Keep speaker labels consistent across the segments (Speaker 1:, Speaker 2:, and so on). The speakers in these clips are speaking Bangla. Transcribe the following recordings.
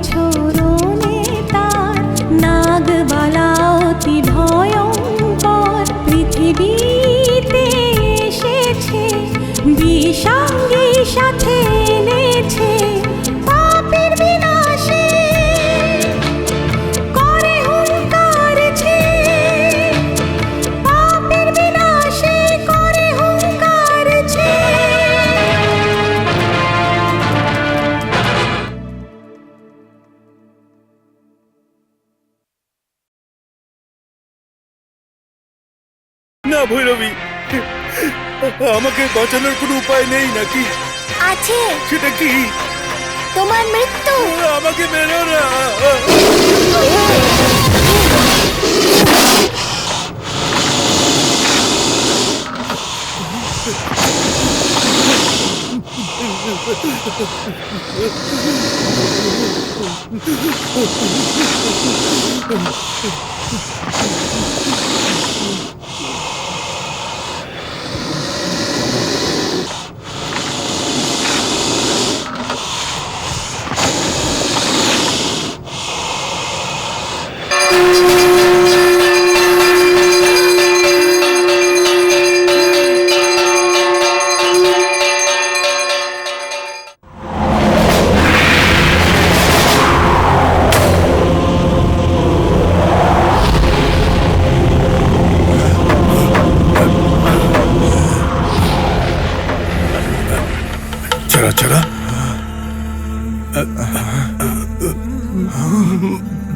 Speaker 1: ছোড়নে তার নাগবালা অতি ভয়ঙ্কর পৃথিবীতে এসেছে বিষাঙ্গী সাথে এনেছে পাপের বিনাশে করে হুঙ্কার ছে পাপের বিনাশে করে হুঙ্কার ছে।
Speaker 2: না ভৈরবী, আমাকে বাঁচানোর কোনো উপায় নেই নাকি?
Speaker 3: আছে,
Speaker 2: সেটা কি?
Speaker 3: তোমার মৃত্যু।
Speaker 2: আমাকে মেরো না।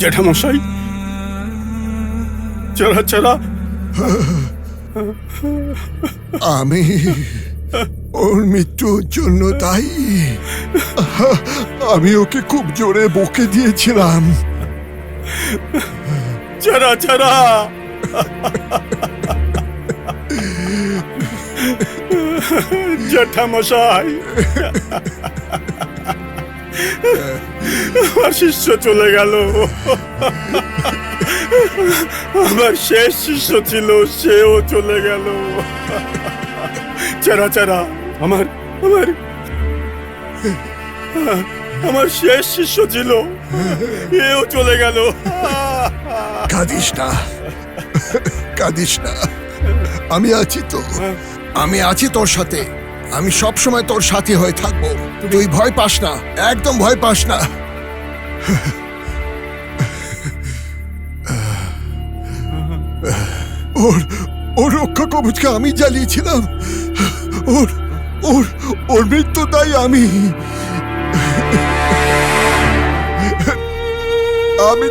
Speaker 2: জ্যাঠামশাই, চড়া চড়া।
Speaker 4: আমি ওর মৃত্যুর জন্য দায়ী। আমি ওকে খুব জোরে বকে দিয়েছিলাম।
Speaker 2: চড়া চড়া। জ্যাঠামশাই, আমার শিষ্য চলে গেল। আমার শেষ শিষ্য ছিল, সেও চলে গেল। চারা চারা, আমার আমার আমার শেষ শিষ্য ছিল, এও চলে গেল।
Speaker 4: কাঁদিস না, কাঁদিস না। আমি আছি তো, আমি আছি তোর সাথে। আমি সব সময় তোর সাথী হয়ে থাকবো। তুই ভয় পাস না, একদম ভয় পাস না। ওর রক্ষা কবচকে আমি জ্বালিয়েছিলাম। ওর ওর ওর মৃত্যু তাই আমি আমি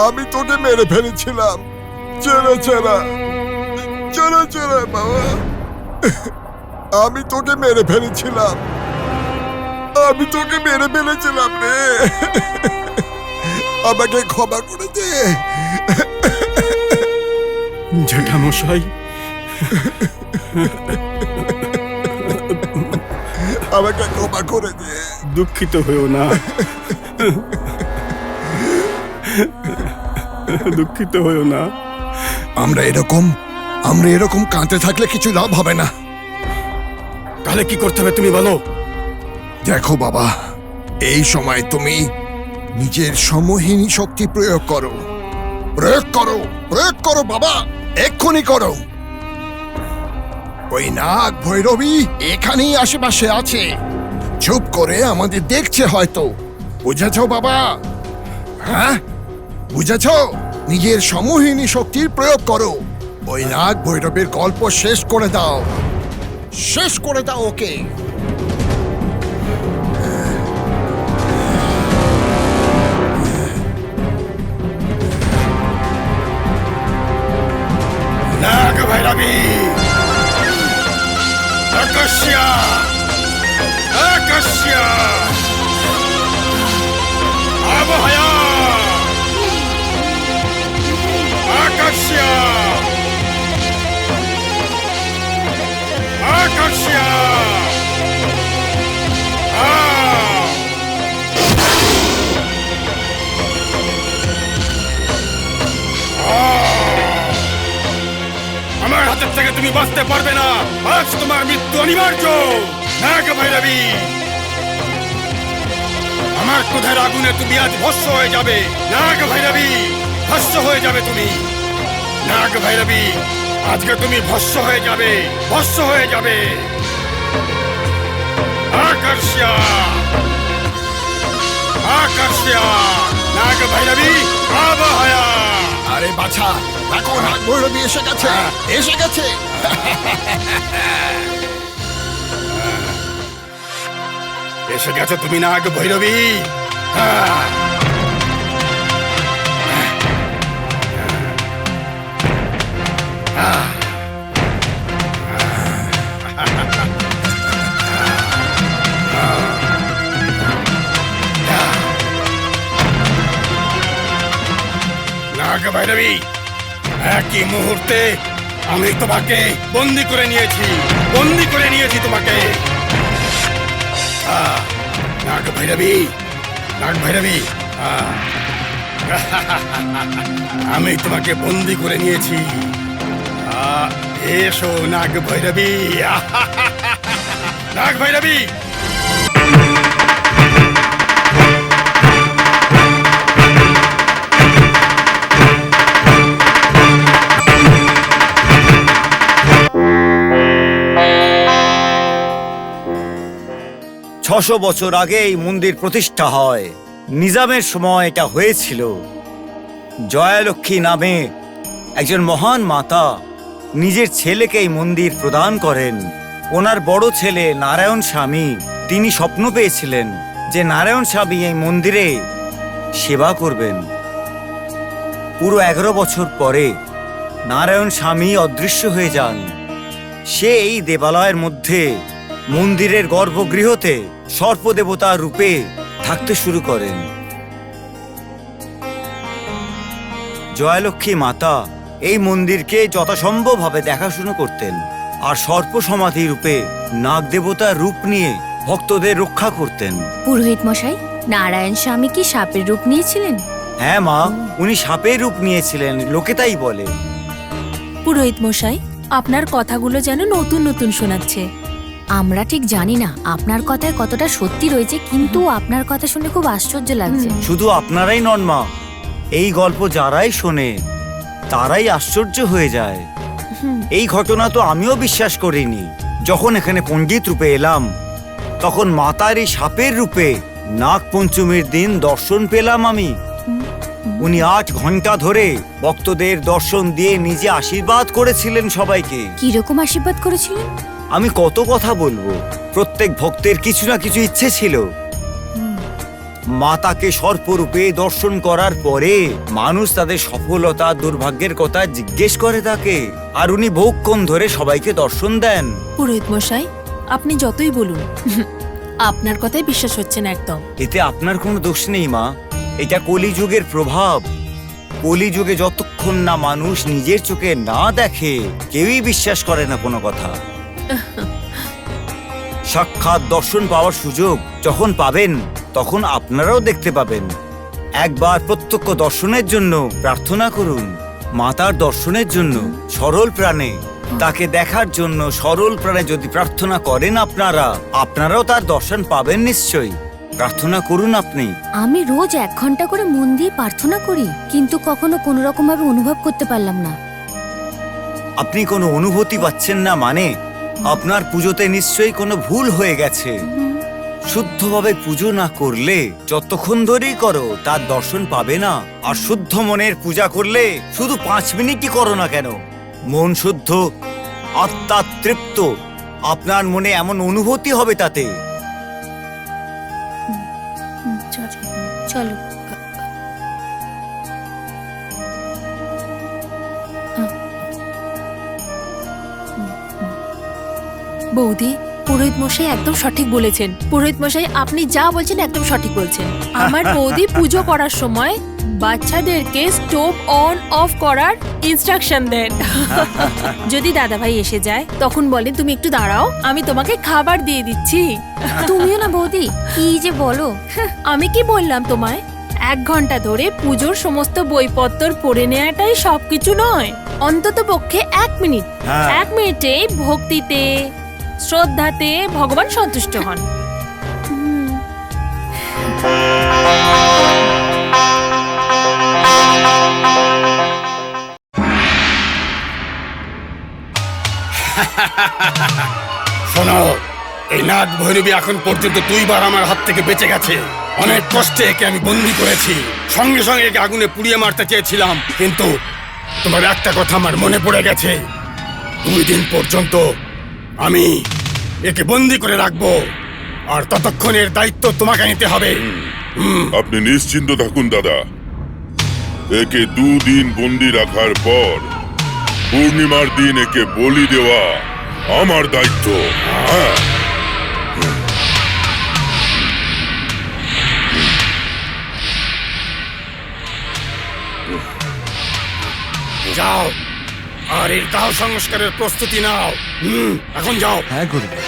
Speaker 4: আমি তোকে মেরে ফেলেছিলাম। চেরা চেরা চেরা চেরা বাবা, আমি তোকে মেরে ফেলেছিলাম। আমি তোকে মেরে ফেলেছিলাম রে। আমাকে ক্ষমা করে দে
Speaker 2: জ্যাঠামশাই।
Speaker 4: আমাকে ক্ষমা করে দে।
Speaker 2: দুঃখিত হয়েও না, দুঃখিত হয়েও না।
Speaker 4: আমরা এরকম কাঁদতে থাকলে কিছু লাভ হবে না।
Speaker 2: তাহলে কি করতে হবে তুমি বলো?
Speaker 4: দেখো বাবা, এই সময় তুমি নিজের সমহিনী শক্তি প্রয়োগ করো। প্রয়োগ করো, প্রয়োগ করো বাবা, এক্ষুনি করো। ওই নাগ ভৈরবী এখানেই আশেপাশে আছে, চুপ করে আমাদের দেখছে হয়তো। বুঝেছ বাবা? হ্যাঁ বুঝেছ? নিজের সমহিনী শক্তির প্রয়োগ করো। ওই নাগ ভৈরবের গল্প শেষ করে দাও, শেষ করে দাও ওকে।
Speaker 2: নাগ ভৈরবী, আকস্যা আকস্যা আবহায়া, আকস্যা আকস্যা। আমার হাতের থেকে তুমি বাঁচতে পারবে না। আজ তোমার মৃত্যু অনিবার্য। নাগ ভৈরবী, আমার ক্রোধের আগুনে তুমি আজ ভস্ম হয়ে যাবে। নাগ ভৈরবী, ভস্ম হয়ে যাবে তুমি। নাগ ভৈরবী, আজকে তুমি ভস্ম হয়ে যাবে, ভস্ম হয়ে যাবে। আকর্ষা, আকর্ষা, নাগ ভৈরবী আবাহয়া।
Speaker 4: আরে বাছা, দেখো নাগ ভৈরবী এসে গেছে, এসে গেছে।
Speaker 2: এসে গেছো তুমি নাগ ভৈরবী। হ্যাঁ। নাগ ভৈরবী, একই মুহূর্তে আমি তোমাকে বন্দি করে নিয়েছি, বন্দি করে নিয়েছি তোমাকে। নাগ ভৈরবী, নাগ ভৈরবী, আমি তোমাকে বন্দি করে নিয়েছি। এসো নাগ ভৈরবী, নাগ ভৈরবী।
Speaker 5: ছশো বছর আগে এই মন্দির প্রতিষ্ঠা হয়। নিজামের সময় এটা হয়েছিল। জয়ালক্ষ্মী নামে একজন মহান মাতা নিজের ছেলেকে এই মন্দির প্রদান করেন। ওনার বড় ছেলে নারায়ণ স্বামী, তিনি স্বপ্ন পেয়েছিলেন যে নারায়ণ স্বামী এই মন্দিরে সেবা করবেন। পুরো 11 বছর পরে নারায়ণ স্বামী অদৃশ্য হয়ে যান। সে এই দেবালয়ের মধ্যে মন্দিরের গর্ভগৃহতে সর্পদেবতার রূপে থাকতে শুরু করেন। জয়ালক্ষ্মী মাতা এই মন্দিরকে যথাসম্ভবভাবে দেখাশুনো করতেন আর সর্প সমাধি রূপে নাগ দেবতার রূপ নিয়ে ভক্তদের রক্ষা করতেন।
Speaker 3: পুরোহিত মশাই, নারায়ণ স্বামী কি সাপের রূপ নিয়েছিলেন?
Speaker 5: হ্যাঁ মা, উনি সাপের রূপ নিয়েছিলেন, লোকে তাই বলে।
Speaker 6: পুরোহিত মশাই, আপনার কথাগুলো যেন নতুন নতুন শোনাচ্ছে।
Speaker 3: আমরা ঠিক জানি না আপনার কথায় কতটা সত্যি রয়েছে, কিন্তু আপনার কথা শুনে খুব আশ্চর্য লাগছে।
Speaker 5: শুধু আপনারাই নন মা, এই গল্প যারাই শোনে তারাই আশ্চর্য হয়ে যায়। এই ঘটনা তো আমিও বিশ্বাস করিনি। যখন এখানে পণ্ডিত রূপে এলাম তখন মাতার এই সাপের রূপে নাগ পঞ্চমীর দিন দর্শন পেলাম আমি। উনি 8 ঘন্টা ধরে ভক্তদের দর্শন দিয়ে নিজে আশীর্বাদ করেছিলেন সবাইকে।
Speaker 3: কিরকম আশীর্বাদ করেছিলেন?
Speaker 5: আমি কত কথা বলবো। প্রত্যেক ভক্তের কিছু না কিছু ইচ্ছে ছিল। মাতাকে সর্পরূপে দর্শন করার পরে মানুষ তাদের সফলতা দুর্ভাগ্যের কথা জিজ্ঞেস করে তাকে, আর উনি বহুক্ষণ ধরে সবাইকে দর্শন দেন।
Speaker 6: পুরোহিত মশাই, আপনি যতই বলুন আপনার কথায় বিশ্বাস হচ্ছে না একদম।
Speaker 5: এতে আপনার কোনো দোষ নেই মা, এটা কলিযুগের প্রভাব। কলিযুগে যতক্ষণ না মানুষ নিজের চোখে না দেখে কেউই বিশ্বাস করে না কোনো কথা। সাক্ষাৎ দর্শন পাওয়ার সুযোগ যখন পাবেন তখন আপনারাও দেখতে পাবেন। একবার প্রত্যক্ষ দর্শনের জন্য প্রার্থনা করুন, মাতার দর্শনের জন্য সরল প্রাণে, তাকে দেখার জন্য সরল প্রাণে যদি প্রার্থনা করেন আপনারাও তার দর্শন পাবেন নিশ্চয়ই। প্রার্থনা করুন আপনি।
Speaker 3: আমি রোজ 1 ঘন্টা করে মন দিয়ে প্রার্থনা করি, কিন্তু কখনো কোনো রকম ভাবে অনুভব করতে পারলাম না।
Speaker 5: আপনি কোনো অনুভূতি পাচ্ছেন না মানে আপনার পুজোতে নিশ্চয়ই কোনো ভুল হয়ে গেছে। শুদ্ধভাবে পুজো না করলে যতক্ষণ ধরেই করো তার দর্শন পাবে না। আর শুদ্ধ মনের পূজা করলে শুধু 5 মিনিটই করো না কেন, মন শুদ্ধ, আত্মা তৃপ্ত, আপনার মনে এমন অনুভূতি হবে তাতে।
Speaker 3: চলো।
Speaker 6: বৌদি, পুরোহিত মশাই একদম সঠিক বলেছেন। পুরোহিত মশাই, আপনি যা বলছেন একদম সঠিক বলছেন। আমার বৌদি পুজো করার সময় বাচ্চাদেরকে স্টোভ অন অফ করার ইনস্ট্রাকশন দেন। যদি দাদাভাই এসে যায় তখন বলেন, তুমি একটু দাঁড়াও, আমি তোমাকে খাবার দিয়ে দিচ্ছি।
Speaker 3: তুমিও না বৌদি, কি যে বলো।
Speaker 6: আমি কি বললাম তোমায়? 1 ঘন্টা ধরে পুজোর সমস্ত বইপত্র পড়ে নেওয়াটাই সবকিছু নয়। অন্তত পক্ষে 1 মিনিট,
Speaker 5: হ্যাঁ।
Speaker 6: 1 মিনিটে ভক্তিতে শ্রদ্ধাতে ভগবান সন্তুষ্ট হন।
Speaker 2: শোনো, এই নাগ ভৈরবী এখন পর্যন্ত 2 বার আমার হাত থেকে বেঁচে গেছে। অনেক কষ্টে একে আমি বন্দি করেছি, সঙ্গে সঙ্গে একে আগুনে পুড়িয়ে মারতে চেয়েছিলাম, কিন্তু তোমার একটা কথা আমার মনে পড়ে গেছে। 2 দিন পর্যন্ত আমি একে বন্দি করে রাখবো, আর ততক্ষণের দায়িত্ব তোমাকে নিতে হবে।
Speaker 7: আপনি নিশ্চিন্ত থাকুন দাদা, একে 2 দিন বন্দি রাখার পর পূর্ণিমার দিন একে বলি দেওয়া আমার দায়িত্ব। হ্যাঁ,
Speaker 2: যাও আর এই দাহ সংস্কারের প্রস্তুতি নাও। এখন যাও।
Speaker 8: হ্যাঁ গুরুদেব।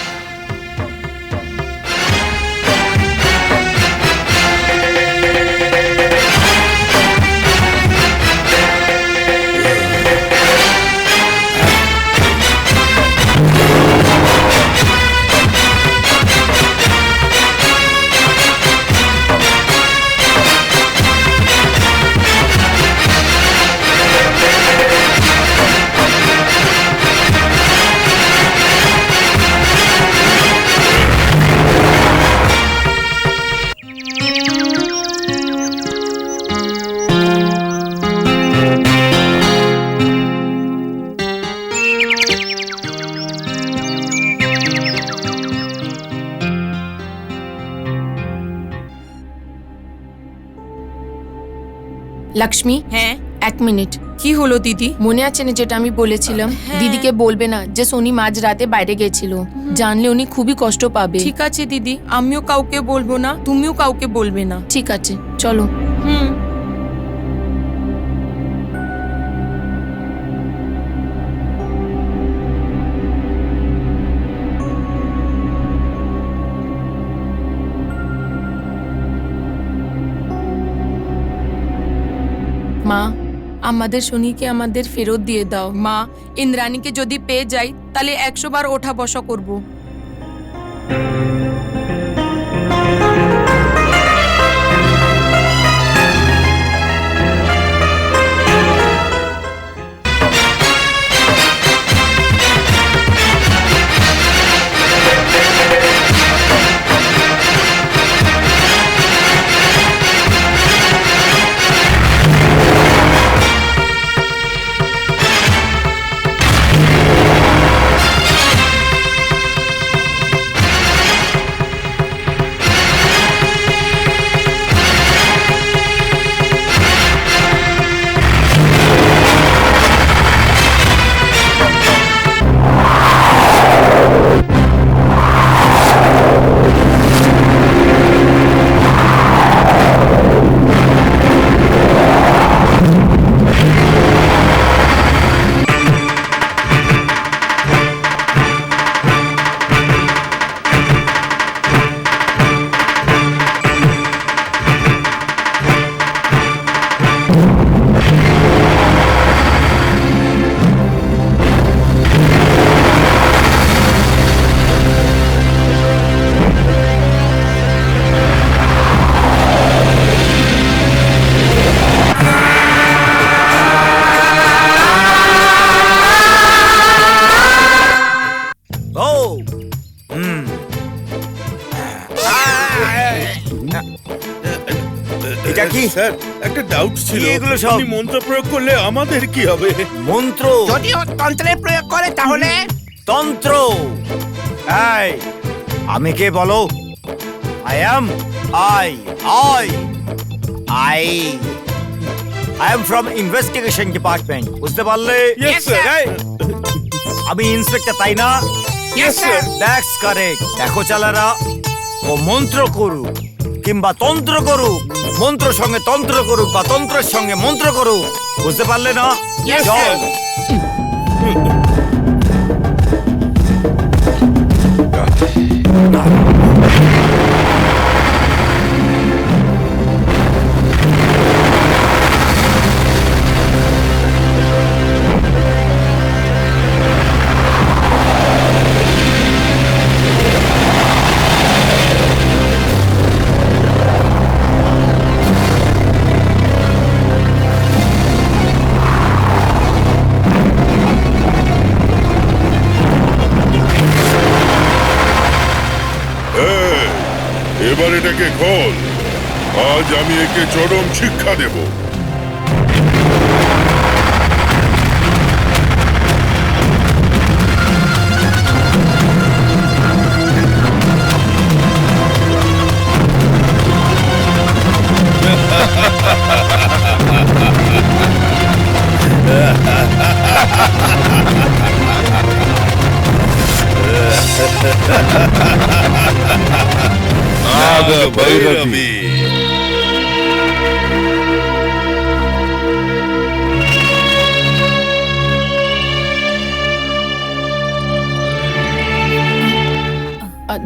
Speaker 9: লক্ষ্মী,
Speaker 6: হ্যাঁ
Speaker 9: 1 মিনিট।
Speaker 6: কি হলো দিদি?
Speaker 9: মনে আছে না যেটা আমি বলেছিলাম দিদিকে বলবে না যে সোনি মাঝ রাতে বাইরে গেছিল, জানলে উনি খুবই কষ্ট পাবে।
Speaker 6: ঠিক আছে দিদি, আমিও কাউকে বলবো না, তুমিও কাউকে বলবে না।
Speaker 9: ঠিক আছে, চলো।
Speaker 6: হুম।
Speaker 9: মা, আমাদের সোনিকে আমাদের ফেরত দিয়ে দাও।
Speaker 6: মা, ইন্দ্রাণীকে যদি পেয়ে যাই তাহলে 100 বার ওঠা বসা করব।
Speaker 5: এটা কি
Speaker 7: স্যার, একটা ডাউট ছিল,
Speaker 5: কি এগুলো সব?
Speaker 7: আপনি মন্ত্র প্রয়োগ করলে আমাদের কি হবে?
Speaker 5: মন্ত্র?
Speaker 10: যদি ও তন্ত্রের প্রয়োগ করে তাহলে?
Speaker 5: তন্ত্র? এই, আমি কে বলো? I am from investigation department, বুঝতে পারলে?
Speaker 7: Yes, sir.
Speaker 5: এই, আমি ইন্সপেক্টর, তাই না?
Speaker 10: Yes, sir.
Speaker 5: That's correct. দেখো চালারা, ও মন্ত্র করুক কিংবা তন্ত্র করুক, মন্ত্র সঙ্গে তন্ত্র করুক বা তন্ত্রের সঙ্গে মন্ত্র করুক, বুঝতে পারলে না?
Speaker 10: Yes,
Speaker 5: চল।
Speaker 10: sir.
Speaker 7: একে খোল। আজ আমি একে চরম শিক্ষা দেব।
Speaker 8: নাগ ভৈরবী।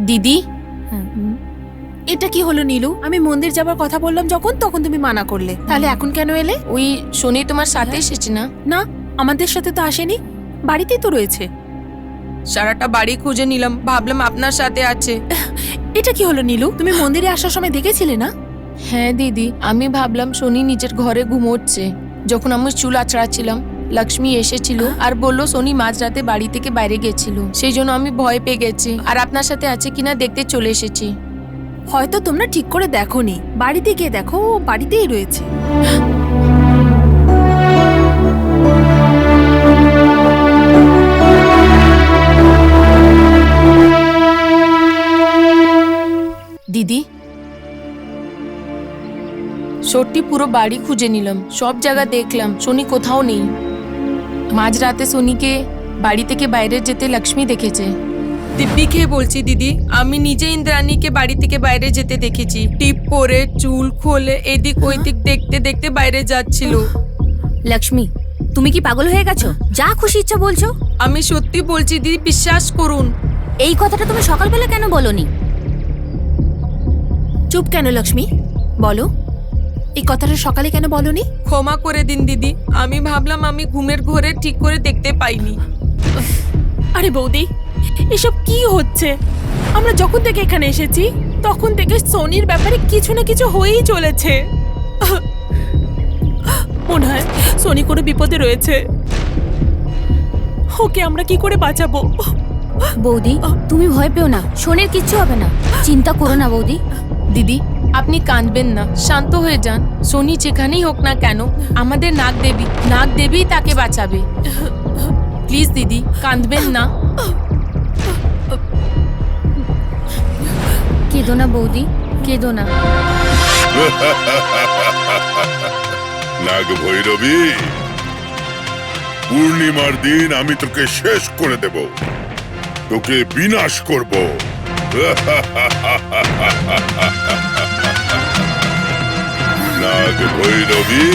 Speaker 9: দিদি,
Speaker 6: এটা কি হলো নীলু? আমি মন্দির যাবার কথা বললাম যখন, তখন তুমি মানা করলে, তাহলে এখন কেন এলে?
Speaker 9: ওই শনি তোমার সাথে এসেছে না?
Speaker 6: না, আমাদের সাথে তো আসেনি, বাড়িতেই তো রয়েছে।
Speaker 9: সারাটা বাড়ি খুঁজে নিলাম, ভাবলাম আপনার সাথে আছে।
Speaker 6: এটা কি হলো নীলু? তুমি মন্দিরে আসার সময় দেখেছিলে না?
Speaker 9: হ্যাঁ দিদি, আমি ভাবলাম সোনি নিজের ঘরে ঘুমোচ্ছে। যখন আমি চুল আঁচড়াচ্ছিলাম, লক্ষ্মী এসেছিল আর বলল সোনি মাঝরাতে বাড়ি থেকে বাইরে গেছিল। সেই জন্য আমি ভয় পেয়ে গেছি আর আপনার সাথে আছে কিনা দেখতে চলে এসেছি।
Speaker 6: হয়তো তোমরা ঠিক করে দেখোনি, বাড়িতে গিয়ে দেখো, ও বাড়িতেই রয়েছে।
Speaker 9: দিদি, সত্যি পুরো বাড়ি খুঁজে নিলাম, সব জায়গা দেখলাম, সোনি কোথাও নেই। মাঝরাতে সোনিকে বাড়ি থেকে বাইরে যেতে লক্ষ্মী দেখেছে। দিব্যি খেয়ে বলছি দিদি, আমি নিজে ইন্দ্রাণীকে বাড়ি থেকে বাইরে যেতে দেখেছি। টিপ পরে, চুল খোলে, এদিক ওইদিক দেখতে দেখতে বাইরে যাচ্ছিল।
Speaker 3: লক্ষ্মী, তুমি কি পাগল হয়ে গেছো? যা খুশি ইচ্ছা বলছো।
Speaker 9: আমি সত্যি বলছি দিদি, বিশ্বাস করুন।
Speaker 3: এই কথাটা তুমি সকালবেলা কেন বলোনি?
Speaker 6: চুপ কেন লক্ষ্মী, বলো এই কথাটা সকালে কেন বলনি?
Speaker 9: ক্ষমা করে দিন দিদি, আমি ভাবলাম আমি ঘুমের ঘরে ঠিক করে দেখতে পাইনি।
Speaker 6: আরে বৌদি, এসব কি হচ্ছে? আমরা যখন থেকে এখানে এসেছি তখন থেকে সোনির ব্যাপারে কিছু না কিছু হয়েই চলেছে। মনে হয় সোনি কোনো বিপদে রয়েছে। ওকে আমরা কি করে বাঁচাবো?
Speaker 3: বৌদি, তুমি ভয় পেও না, সোনির কিচ্ছু হবে না, চিন্তা করো না বৌদি।
Speaker 9: দিদি, আপনি কাঁদবেন না, শান্ত হয়ে যান। সোনি যেখানেই হোক না কেন, আমাদের নাগ দেবী তাকে বাঁচাবে। প্লিজ দিদি, কাঁদবেন না।
Speaker 3: কেঁদো না বৌদি, কেঁদো না।
Speaker 7: নাগ ভৈরবী, পূর্ণিমার দিন আমি তোকে শেষ করে দেব, তোকে বিনাশ করব। নাগ ভৈরবী,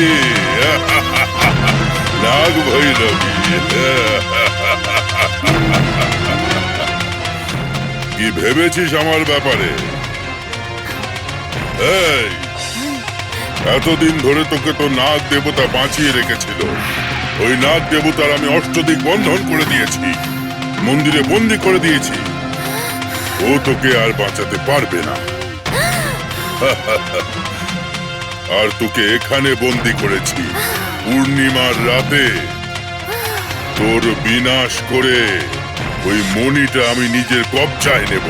Speaker 7: নাগ ভৈরবী। কি ভেবেছিস আমার ব্যাপারে? এই, এতদিন ধরে তোকে তো নাগ দেবতা বাঁচিয়ে রেখেছিল। ওই নাগ দেবতার আমি অষ্টদিক বন্ধন করে দিয়েছি, মন্দিরে বন্দি করে দিয়েছি। ও তোকে আর বাঁচাতে পারবে না। আর তোকে এখানে বন্দি করেছি পূর্ণিমার রাতে। তোর বিনাশ করে ওই মণিটা আমি নিজের কবজায় নেব।